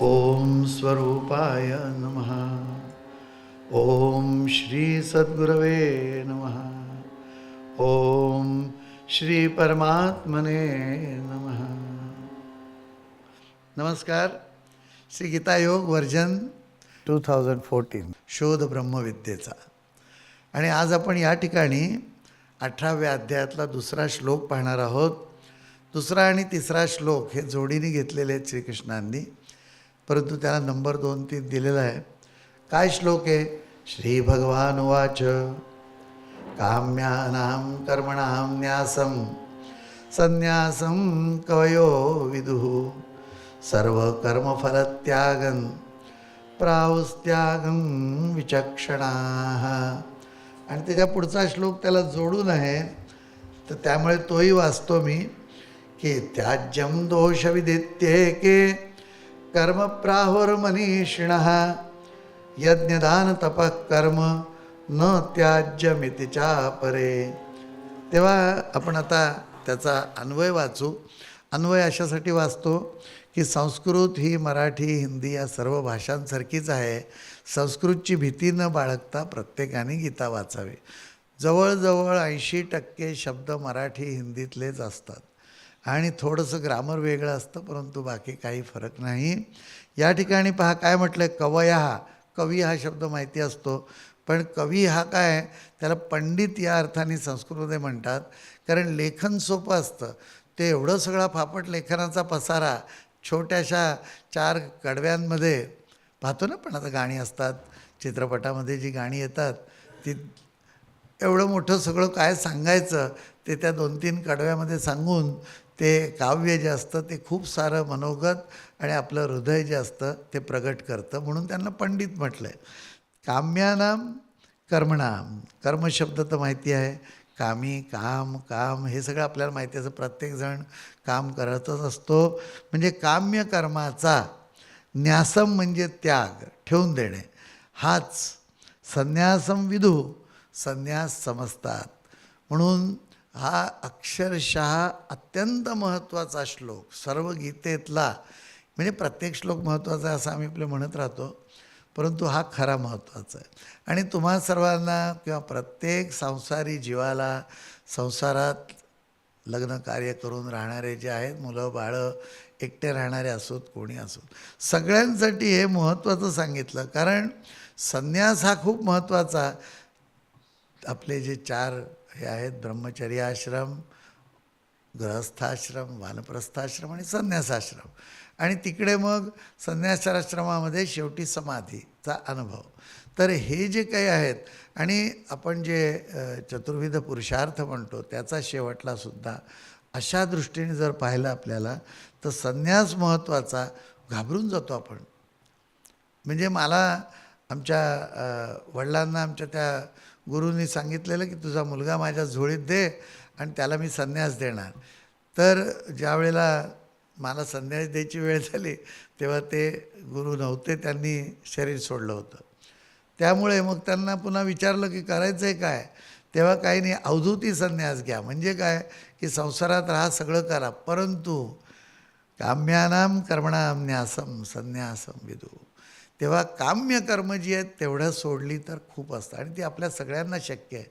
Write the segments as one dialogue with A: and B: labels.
A: ओम स्वरूपाय नमः. ओम श्री सद्गुरवे नमः. ओम श्री परमात्मने नमः. नमस्कार. श्री गीता योग वर्जन 2014 शोध ब्रह्मविद्येचा. आणि आज आपण या ठिकाणी 18व्या अध्यायातला दुसरा श्लोक पाहणार आहोत. दुसरा आणि तिसरा श्लोक हे जोडीने घेतलेले आहेत श्रीकृष्णांनी, परंतु त्याला नंबर 2-3 दिलेला आहे. काय श्लोक आहे? श्री भगवान उवाच काम्यानां कर्मणां न्यासं संन्यासं कवयो विदुः सर्वकर्मफलत्यागं प्राहुस्त्यागं विचक्षणाः. आणि त्याच्या पुढचा श्लोक त्याला जोडून आहे, तर त्यामुळे तोही वाचतो मी की त्याज्यं दोषविदित्येके कर्म प्राहुर्मनीषिणः यज्ञदान तपः कर्म न त्याज्यमिति चापरे. तेव्हा आपण आता त्याचा अन्वय वाचू. अन्वय अशासाठी वाचतो की संस्कृत ही मराठी, हिंदी या सर्व भाषांसारखीच आहे. संस्कृतची भीती न बाळगता प्रत्येकाने गीता वाचावी. जवळजवळ 80% शब्द मराठी हिंदीतलेच असतात आणि थोडंसं ग्रामर वेगळं असतं, परंतु बाकी काही फरक नाही. या ठिकाणी पहा काय म्हटलं आहे, कवयः. कवी हा शब्द माहिती असतो, पण कवी हा काय, त्याला पंडित या अर्थाने संस्कृतमध्ये म्हणतात. कारण लेखन सोपं असतं. ते एवढं सगळा फापट लेखनाचा पसारा छोट्याशा 4 कडव्यांमध्ये पाहतो ना. पण आता गाणी असतात, चित्रपटामध्ये जी गाणी येतात ती एवढं मोठं सगळं काय सांगायचं ते त्या 2-3 कडव्यामध्ये सांगून ते काव्य जे असतं ते खूप सारं मनोगत आणि आपलं हृदय जे असतं ते प्रगट करतं. म्हणून त्यांना पंडित म्हटलं आहे. काम्यानां कर्मणां. कर्मशब्द तर माहिती आहे. कामी, काम, काम हे सगळं आपल्याला माहिती असतं. प्रत्येकजण काम करतच असतो. म्हणजे काम्य कर्माचा न्यासम म्हणजे त्याग, ठेवून देणे, हाच संन्यासम विदुः, संन्यास समजतात. म्हणून हा अक्षरशः अत्यंत महत्त्वाचा श्लोक सर्व गीतेतला. म्हणजे प्रत्येक श्लोक महत्त्वाचा आहे असं आम्ही आपलं म्हणत राहतो, परंतु हा खरा महत्त्वाचा आहे. आणि तुम्हा सर्वांना किंवा प्रत्येक संसारी जीवाला, संसारात लग्न कार्य करून राहणारे जे आहेत, मुलं बाळं, एकटे राहणारे असोत, कोणी असोत, सगळ्यांसाठी हे महत्त्वाचं सांगितलं. कारण संन्यास हा खूप महत्त्वाचा. आपले जे 4 हे आहेत, ब्रह्मचर्याश्रम, गृहस्थाश्रम, वानप्रस्थाश्रम आणि संन्यासाश्रम. आणि तिकडे मग संन्यासाश्रमामध्ये शेवटी समाधीचा अनुभव. तर हे जे काही आहेत आणि आपण जे चतुर्विध पुरुषार्थ म्हणतो त्याचा शेवटला सुद्धा अशा दृष्टीने जर पाहिलं आपल्याला, तर संन्यास महत्त्वाचा. घाबरून जातो आपण. म्हणजे मला आमच्या वडिलांना, आमच्या त्या गुरूंनी सांगितलेलं की तुझा मुलगा माझ्या झोळीत दे आणि त्याला मी संन्यास देणार. तर ज्या वेळेला मला संन्यास द्यायची वेळ झाली तेव्हा ते गुरु नव्हते, त्यांनी शरीर सोडलं होतं. त्यामुळे मग त्यांना पुन्हा विचारलं की करायचं आहे काय, तेव्हा काही नाही, अवधूती संन्यास घ्या. म्हणजे काय की संसारात राहा, सगळं करा, परंतु काम्यानां कर्मणां न्यासं संन्यासं विदुः. तेव्हा काम्य कर्म जी आहेत तेवढं सोडली तर खूप असतं आणि ती आपल्या सगळ्यांना शक्य आहे.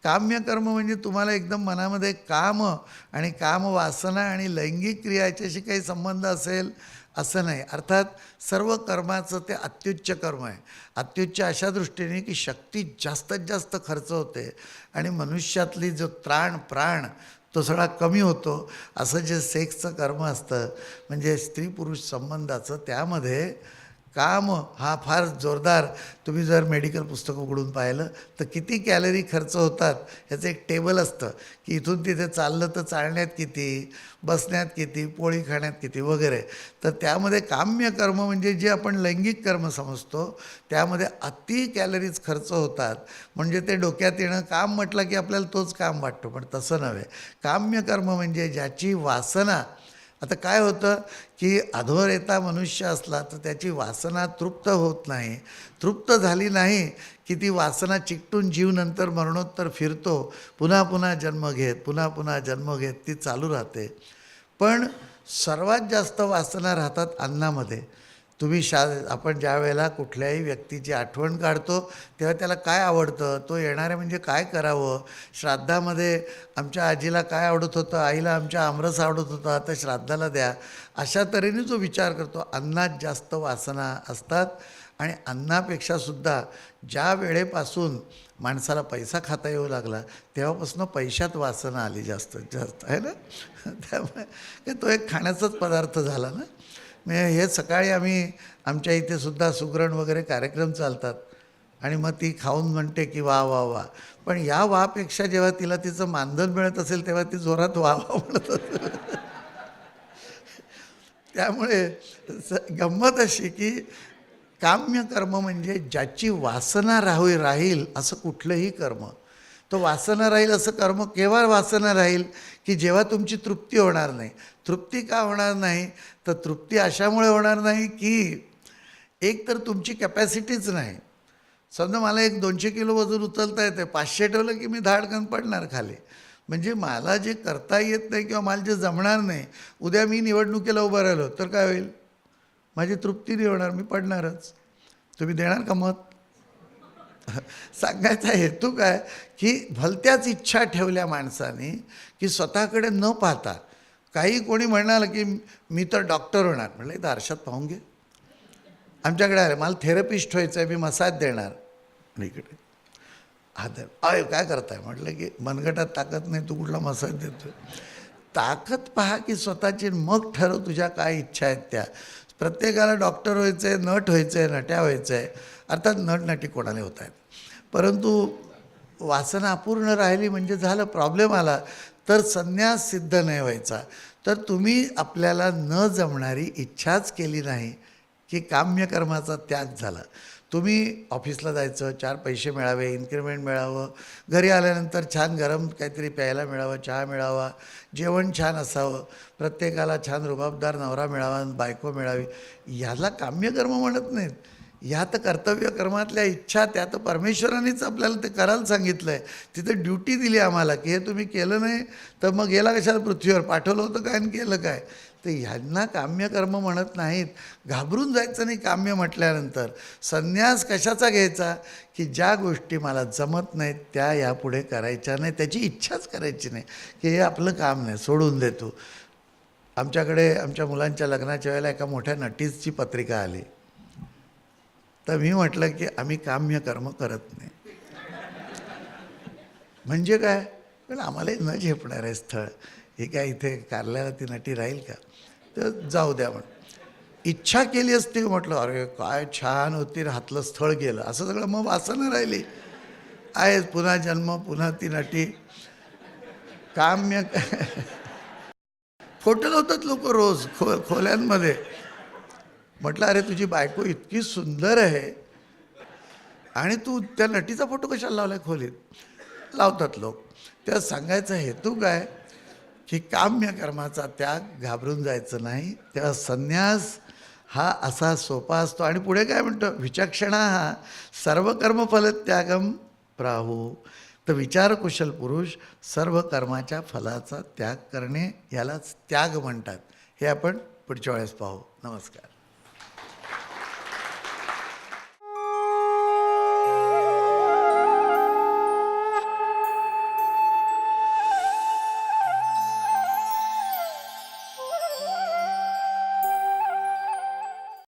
A: काम्य कर्म म्हणजे तुम्हाला एकदम मनामध्ये काम आणि कामवासना आणि लैंगिक क्रिया याच्याशी काही संबंध असेल असं नाही. अर्थात सर्व कर्माचं ते अत्युच्च कर्म आहे. अत्युच्च अशा दृष्टीने की शक्ती जास्तीत जास्त खर्च होते आणि मनुष्यातली जो त्राण प्राण तो सगळा कमी होतो. असं जे सेक्सचं कर्म असतं म्हणजे स्त्री पुरुष संबंधाचं, त्यामध्ये काम हा फार जोरदार. तुम्ही जर मेडिकल पुस्तक उघडून पाहिलं तर किती कॅलरी खर्च होतात याचं एक टेबल असतं की इथून तिथे चाललं तर चालण्यात किती, बसण्यात किती, पोळी खाण्यात किती वगैरे. तर त्यामध्ये काम्य कर्म म्हणजे जे आपण लैंगिक कर्म समजतो त्यामध्ये अति कॅलरीज खर्च होतात. म्हणजे ते डोक्यात येणं, काम म्हटलं की आपल्याला तोच काम वाटतो, पण तसं नव्हे. काम्य कर्म म्हणजे ज्याची वासना. आता काय होतं की अधोरेता मनुष्य असला तर त्याची वासना तृप्त होत नाही. तृप्त झाली नाही की ती वासना चिकटून जीव नंतर मरणोत्तर फिरतो, पुन्हा पुन्हा जन्म घेत, पुन्हा पुन्हा जन्म घेत ती चालू राहते. पण सर्वात जास्त वासना राहतात अन्नामध्ये. तुम्ही आपण ज्या वेळेला कुठल्याही व्यक्तीची आठवण काढतो तेव्हा त्याला काय आवडतं, तो येणारे म्हणजे काय करावं. श्राद्धामध्ये आमच्या आजीला काय आवडत होतं, आईला आमच्या आमरस आवडत होता, तर श्राद्धाला द्या, अशा तऱ्हेने जो विचार करतो. अन्नात जास्त वासना असतात आणि अन्नापेक्षासुद्धा ज्या वेळेपासून माणसाला पैसा खाता येऊ लागला तेव्हापासून पैशात वासना आली जास्त जास्त, आहे ना. त्यामुळे तो एक खाण्याचाच पदार्थ झाला ना. म्हणजे हे सकाळी आम्ही आमच्या इथे सुद्धा सुगरण वगैरे कार्यक्रम चालतात आणि मग ती खाऊन म्हणते की वा वा वा. पण या वापेक्षा जेव्हा तिला तिचं मानधन मिळत असेल तेव्हा ती जोरात वा वा म्हणत असेल. त्यामुळे गंमत अशी की काम्य कर्म म्हणजे ज्याची वासना राहील असं कुठलंही कर्म. तो वासना राहील असं कर्म केव्हा वासना राहील की जेव्हा तुमची तृप्ती होणार नाही. तृप्ती का होणार नाही, तर तृप्ती अशामुळे होणार नाही की एक तर तुमची कॅपॅसिटीच नाही. समजा मला एक 200 किलो वजन उचलता येते, 500 ठेवलं की मी धाडकन पडणार खाली. म्हणजे मला जे करता येत नाही किंवा मला जे जमणार नाही, उद्या मी निवडणुकीला उभं राहिलो तर काय होईल, माझी तृप्ती नाही होणार, मी पडणारच. तुम्ही देणार का मत. सांगायचा हेतू काय की भलत्याच इच्छा ठेवल्या माणसाने की स्वतःकडे न पाहता. काही कोणी म्हणाल की मी तर डॉक्टर होणार, म्हटलं इथं आरशात पाहून घे. आमच्याकडे आले, मला थेरपिस्ट व्हायचं आहे, मी मसाज देणार. इकडे आय काय करताय, म्हटलं की मनगटात ताकद नाही, तू कुठला मसाज देतो. ताकद पहा की स्वतःची, मग ठरव तुझ्या काय इच्छा आहेत त्या. प्रत्येकाला डॉक्टर व्हायचं आहे, नट व्हायचं आहे, नट्या व्हायचं आहे. अर्थात नटी कोणाला होत आहेत, परंतु वासना अपूर्ण राहिली म्हणजे झालं. प्रॉब्लेम आला तर संन्यास सिद्ध नाही व्हायचा. तर तुम्ही आपल्याला न जमणारी इच्छाच केली नाही की काम्यकर्माचा त्याग झाला. तुम्ही ऑफिसला जायचं, 4 पैसे मिळावे, इन्क्रिमेंट मिळावं, घरी आल्यानंतर छान गरम काहीतरी प्यायला मिळावं, चहा मिळावा, जेवण छान असावं, प्रत्येकाला छान रुबाबदार नवरा मिळावा, बायको मिळावी, याला काम्यकर्म म्हणत नाहीत. ह्या तर कर्तव्य कर्मातल्या इच्छा, त्या तर परमेश्वरानेच आपल्याला ते करायला सांगितलं आहे. तिथं ड्युटी दिली आम्हाला की हे तुम्ही केलं नाही तर मग गेला कशाला पृथ्वीवर, पाठवलं होतं काय आणि केलं काय. तर ह्यांना काम्यकर्म म्हणत नाहीत. घाबरून जायचं नाही काम्य म्हटल्यानंतर. संन्यास कशाचा घ्यायचा की ज्या गोष्टी मला जमत नाहीत त्या यापुढे करायच्या नाही, त्याची इच्छाच करायची नाही की हे आपलं काम नाही, सोडून देतो. आमच्याकडे आमच्या मुलांच्या लग्नाच्या वेळेला एका मोठ्या नटीची पत्रिका आली. तर मी म्हटलं की आम्ही काम्य कर्म करत नाही. म्हणजे काय, पण आम्हालाही न झेपणार आहे स्थळ, हे काय इथे कारल्याला ती नटी राहील का, तर जाऊ द्या म्हण. इच्छा केली असती म्हटलं अरे काय छान होती, हातलं स्थळ गेलं, असं सगळं मग वासना राहिली आहे. पुन्हा जन्म, पुन्हा ती नटी. काम्य फोटो लावतात लोक रोज खोल्यांमध्ये. म्हटलं अरे तुझी बायको इतकी सुंदर आहे आणि तू त्या नटीचा फोटो कशाला लावलाय खोलीत. लावतात लोक. त्या सांगायचा हेतू काय की काम्य कर्माचा त्याग, घाबरून जायचं नाही. तेव्हा संन्यास हा असा सोपा असतो. आणि पुढे काय म्हणतो, विचक्षणा हा सर्व कर्मफल त्यागम प्राहू. तर विचारकुशल पुरुष सर्व कर्माच्या फलाचा त्याग करणे यालाच त्याग म्हणतात. हे आपण पुढच्या वेळेस पाहू. नमस्कार.